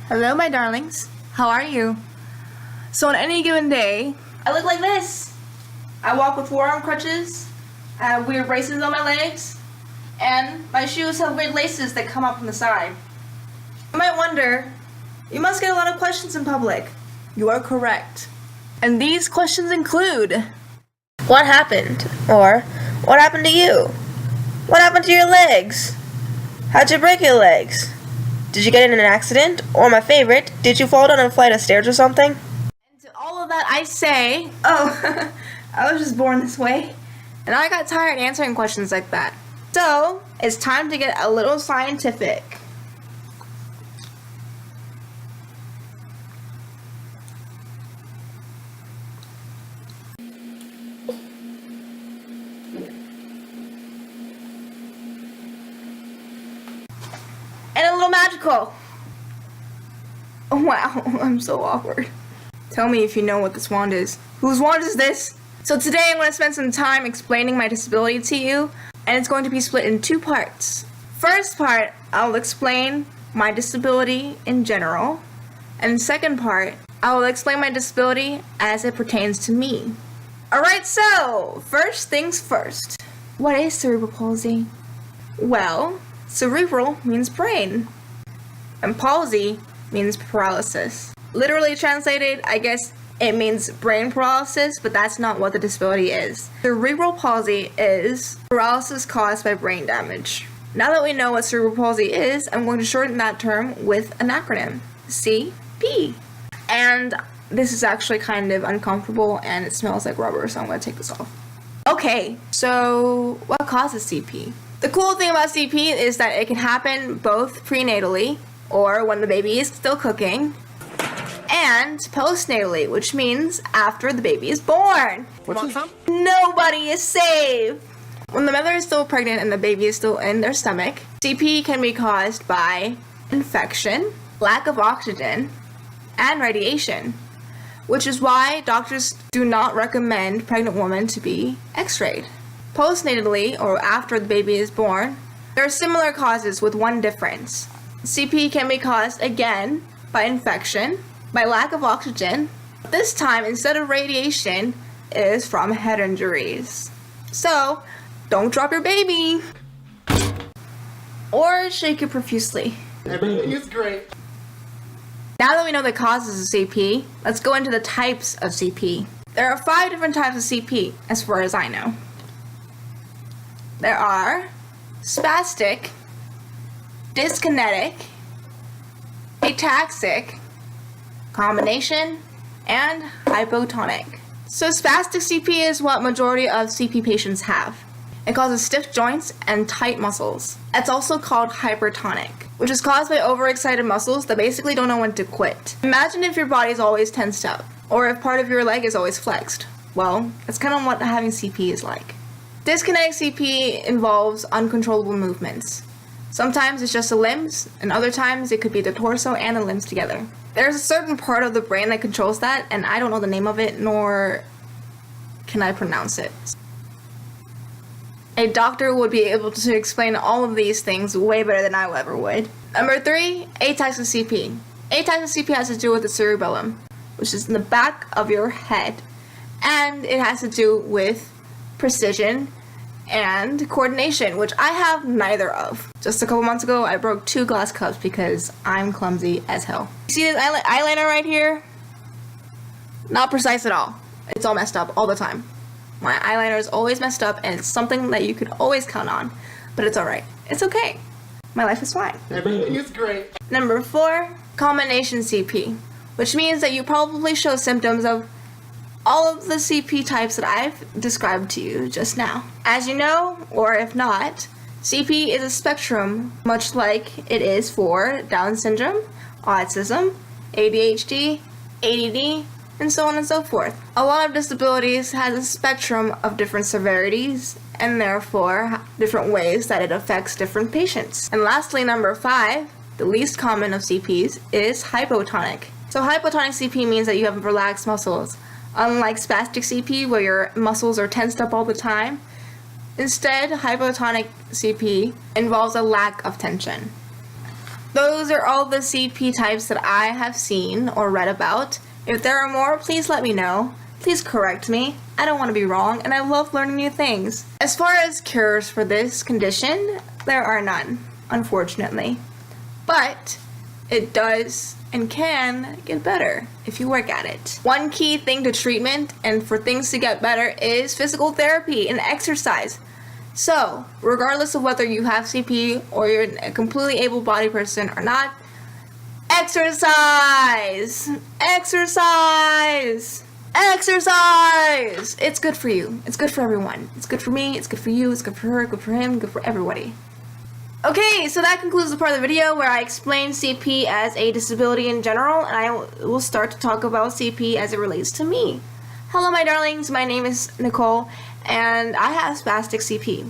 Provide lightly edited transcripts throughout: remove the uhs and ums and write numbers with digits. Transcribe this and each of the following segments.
Hello, my darlings. How are you? So on any given day, I look like this. I walk with forearm crutches, I have weird braces on my legs, and my shoes have weird laces that come up from the side. You might wonder, you must get a lot of questions in public. You are correct. And these questions include, what happened? Or, what happened to you? What happened to your legs? How'd you break your legs? Did you get in an accident? Or my favorite, did you fall down a flight of stairs or something? And to all of that I say, oh, I was just born this way. And I got tired answering questions like that. So, it's time to get a little scientific. And a little magical. Oh, wow, I'm so awkward. Tell me if you know what this wand is. Whose wand is this? So today I'm going to spend some time explaining my disability to you, and it's going to be split in two parts. First part, I'll explain my disability in general, and second part, I will explain my disability as it pertains to me. Alright, so, first things first. What is cerebral palsy? Well, cerebral means brain, and palsy means paralysis. Literally translated, I guess it means brain paralysis, but that's not what the disability is. Cerebral palsy is paralysis caused by brain damage. Now that we know what cerebral palsy is, I'm going to shorten that term with an acronym, CP. And this is actually kind of uncomfortable and it smells like rubber, so I'm going to take this off. Okay, so what causes CP? The cool thing about CP is that it can happen both prenatally, or when the baby is still cooking, and postnatally, which means after the baby is born. Nobody is safe. When the mother is still pregnant and the baby is still in their stomach, CP can be caused by infection, lack of oxygen, and radiation, which is why doctors do not recommend pregnant women to be x-rayed. Postnatally, or after the baby is born, there are similar causes with one difference. CP can be caused again by infection, by lack of oxygen. This time, instead of radiation, it is from head injuries. So, don't drop your baby! Or shake it profusely. Everything is great. Now that we know the causes of CP, let's go into the types of CP. There are 5 different types of CP, as far as I know. There are spastic, dyskinetic, ataxic, combination, and hypotonic. So spastic CP is what majority of CP patients have. It causes stiff joints and tight muscles. It's also called hypertonic, which is caused by overexcited muscles that basically don't know when to quit. Imagine if your body is always tensed up, or if part of your leg is always flexed. Well, that's kind of what having CP is like. Dyskinetic CP involves uncontrollable movements. Sometimes it's just the limbs, and other times it could be the torso and the limbs together. There's a certain part of the brain that controls that, and I don't know the name of it, nor can I pronounce it. A doctor would be able to explain all of these things way better than I ever would. Number 3, ataxic CP. Ataxic CP has to do with the cerebellum, which is in the back of your head, and it has to do with precision and coordination, which I have neither of. Just a couple months ago, I broke 2 glass cups because I'm clumsy as hell. See this eyeliner right here? Not precise at all. It's all messed up all the time. My eyeliner is always messed up, and it's something that you could always count on. But it's alright. It's okay. My life is fine. Everything is great. Number 4, combination CP, which means that you probably show symptoms of all of the CP types that I've described to you just now. As you know, or if not, CP is a spectrum, much like it is for Down syndrome, autism, ADHD, ADD, and so on and so forth. A lot of disabilities has a spectrum of different severities, and therefore different ways that it affects different patients. And lastly, number 5, the least common of CPs, is hypotonic. So hypotonic CP means that you have relaxed muscles. Unlike spastic CP, where your muscles are tensed up all the time, instead, hypotonic CP involves a lack of tension. those are all the CP types that I have seen or read about. If there are more, please let me know. Please correct me. I don't want to be wrong, and I love learning new things. As far as cures for this condition, there are none, unfortunately. But it does and can get better if you work at it. One key thing to treatment and for things to get better is physical therapy and exercise. So, regardless of whether you have CP or you're a completely able-bodied person or not, exercise! Exercise! Exercise! It's good for you. It's good for everyone. It's good for me, it's good for you, it's good for her, good for him, good for everybody. Okay, so that concludes the part of the video where I explain CP as a disability in general, and I will start to talk about CP as it relates to me. Hello my darlings, my name is Nicole, and I have spastic CP.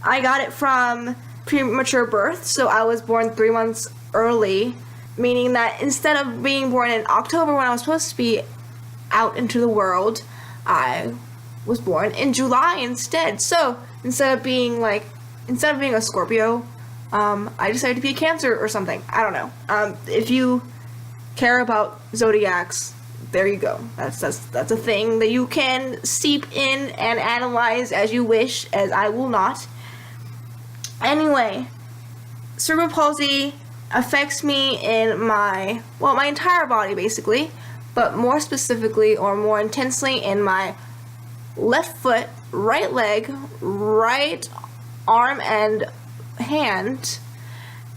I got it from premature birth, so I was born 3 months early, meaning that instead of being born in October when I was supposed to be out into the world, I was born in July instead. So instead of being a Scorpio, I decided to be a Cancer or something. I don't know. If you care about zodiacs, there you go. That's a thing that you can seep in and analyze as you wish, as I will not. Anyway, cerebral palsy affects me in my entire body basically, but more specifically or more intensely in my left foot, right leg, right arm and hand,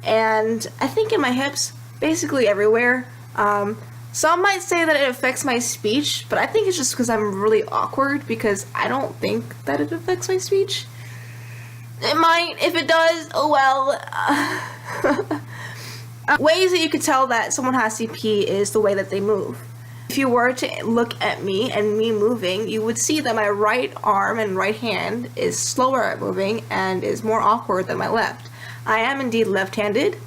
and I think in my hips, basically everywhere. Some might say that it affects my speech, but I think it's just because I'm really awkward, because I don't think that it affects my speech. It might. If it does, oh well. Ways that you could tell that someone has CP is the way that they move. If you were to look at me and me moving, you would see that my right arm and right hand is slower at moving and is more awkward than my left. I am indeed left-handed,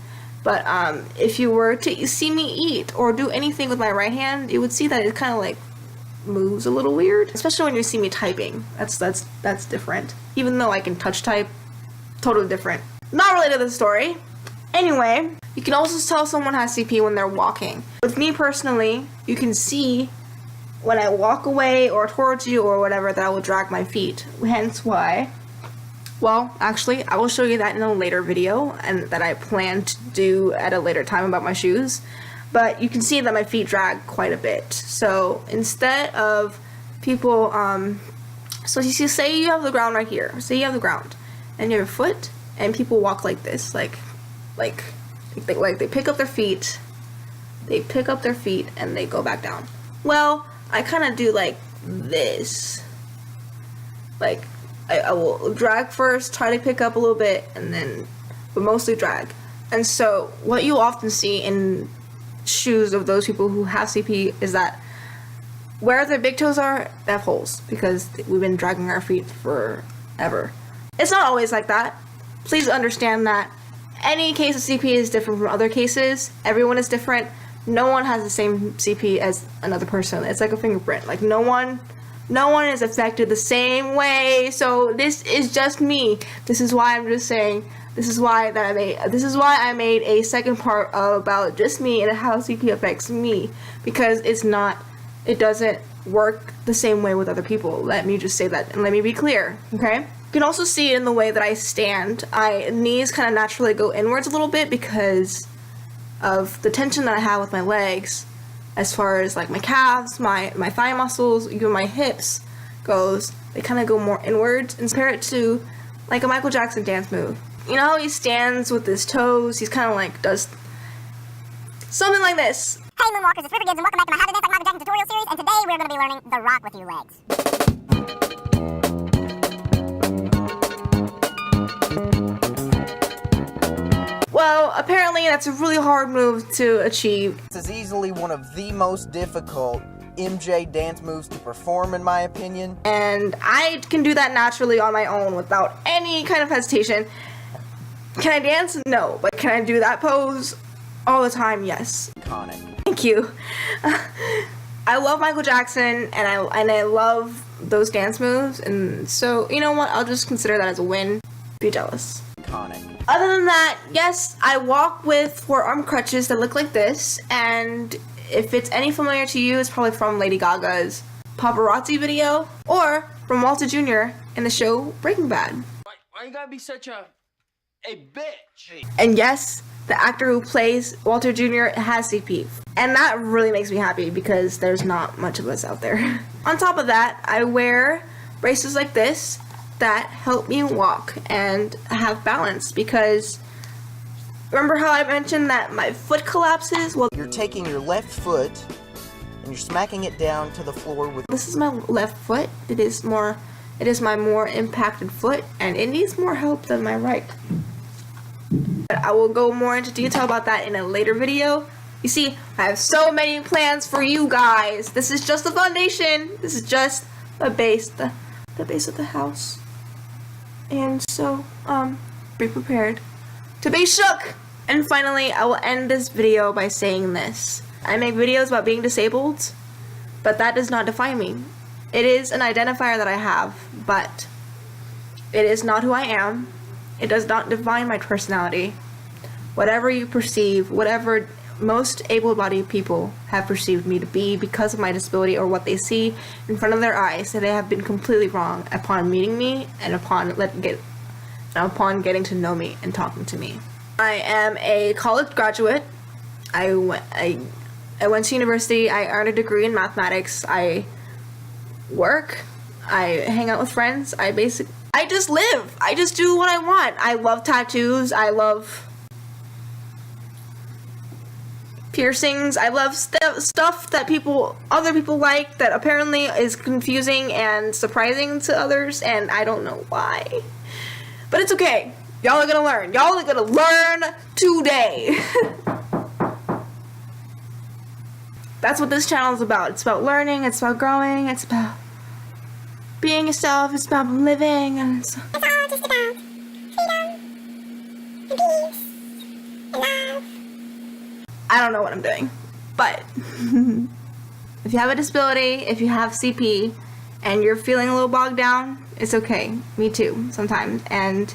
but if you were to see me eat or do anything with my right hand, you would see that it kind of like moves a little weird, especially when you see me typing. That's different. Even though I can touch type, totally different. Not related to the story. Anyway, you can also tell someone has CP when they're walking. With me personally, you can see when I walk away or towards you or whatever that I will drag my feet. Hence why, well, actually, I will show you that in a later video and that I plan to do at a later time about my shoes. But you can see that my feet drag quite a bit. So instead of people, so you see, say you have the ground right here. Say you have the ground and your foot, and people walk like this, like they pick up their feet, and they go back down. Well, I kind of do like this. Like, I will drag first, try to pick up a little bit, and then, but mostly drag. And so, what you often see in shoes of those people who have CP is that where their big toes are, they have holes, because we've been dragging our feet forever. It's not always like that. Please understand that any case of CP is different from other cases. Everyone is different. No one has the same CP as another person. It's like a fingerprint. Like no one is affected the same way. So this is just me. This is why I'm just saying. This is why I made a second part about just me and how CP affects me, because it doesn't work the same way with other people. Let me just say that and let me be clear, okay? You can also see it in the way that I stand. My knees kind of naturally go inwards a little bit because of the tension that I have with my legs, as far as like my calves, my thigh muscles, even my hips goes. They kind of go more inwards, and compare it to like a Michael Jackson dance move. You know how he stands with his toes? He's kind of like does something like this. Hey Moonwalkers, it's River Gibbs and welcome back to my How to Dance Like Michael Jackson tutorial series, and today we're going to be learning the rock with your legs. Well, apparently that's a really hard move to achieve. This is easily one of the most difficult MJ dance moves to perform, in my opinion. And I can do that naturally on my own without any kind of hesitation. Can I dance? No. But can I do that pose all the time? Yes. Iconic. Thank you. I love Michael Jackson, and I love those dance moves, and so, you know what? I'll just consider that as a win. Be jealous. Iconic. Other than that, yes, I walk with 4-arm crutches that look like this, and if it's any familiar to you, it's probably from Lady Gaga's Paparazzi video, or from Walter Jr. in the show Breaking Bad. Why you gotta be such a bitch? And yes, the actor who plays Walter Jr. has CP. And that really makes me happy because there's not much of us out there. On top of that, I wear braces like this that help me walk and have balance, because remember how I mentioned that my foot collapses? Well, You're taking your left foot and you're smacking it down to the floor with... this is my left foot. It is my more impacted foot, and it needs more help than my right. But I will go more into detail about that in a later video. You see, I have so many plans for you guys. This is just the foundation. This is just the base, the base of the house. And so, be prepared to be shook. And finally, I will end this video by saying this. I make videos about being disabled, but that does not define me. It is an identifier that I have, but it is not who I am. It does not define my personality. Whatever you perceive, whatever most able-bodied people have perceived me to be because of my disability or what they see in front of their eyes, that they have been completely wrong upon meeting me and upon getting to know me and talking to me. I am a college graduate. I went to university. I earned a degree in mathematics. I work. I hang out with friends. I just live. I just do what I want. I love tattoos. I love piercings. I love stuff that other people like, that apparently is confusing and surprising to others, and I don't know why. But it's okay. Y'all are gonna learn. Y'all are gonna learn today. That's what this channel is about. It's about learning. It's about growing. It's about being yourself. It's about living. And it's all just about freedom, and peace, and love. I don't know what I'm doing, but if you have a disability, if you have CP, and you're feeling a little bogged down, it's okay. Me too, sometimes. And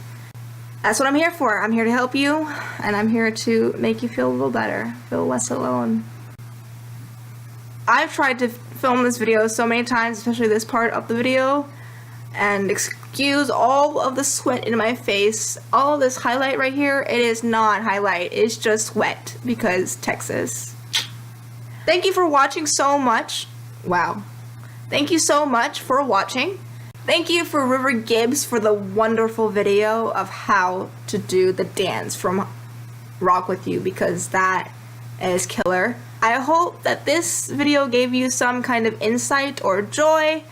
that's what I'm here for. I'm here to help you, and I'm here to make you feel a little better, feel less alone. I've tried to film this video so many times, especially this part of the video, and excuse all of the sweat in my face. All of this highlight right here, it is not highlight, it's just wet because Texas. Thank you for watching so much. Wow. Thank you so much for watching. Thank you for River Gibbs for the wonderful video of how to do the dance from Rock With You, because that is killer. I hope that this video gave you some kind of insight or joy.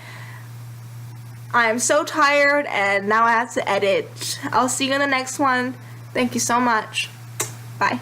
I am so tired and now I have to edit. I'll see you in the next one. Thank you so much. Bye.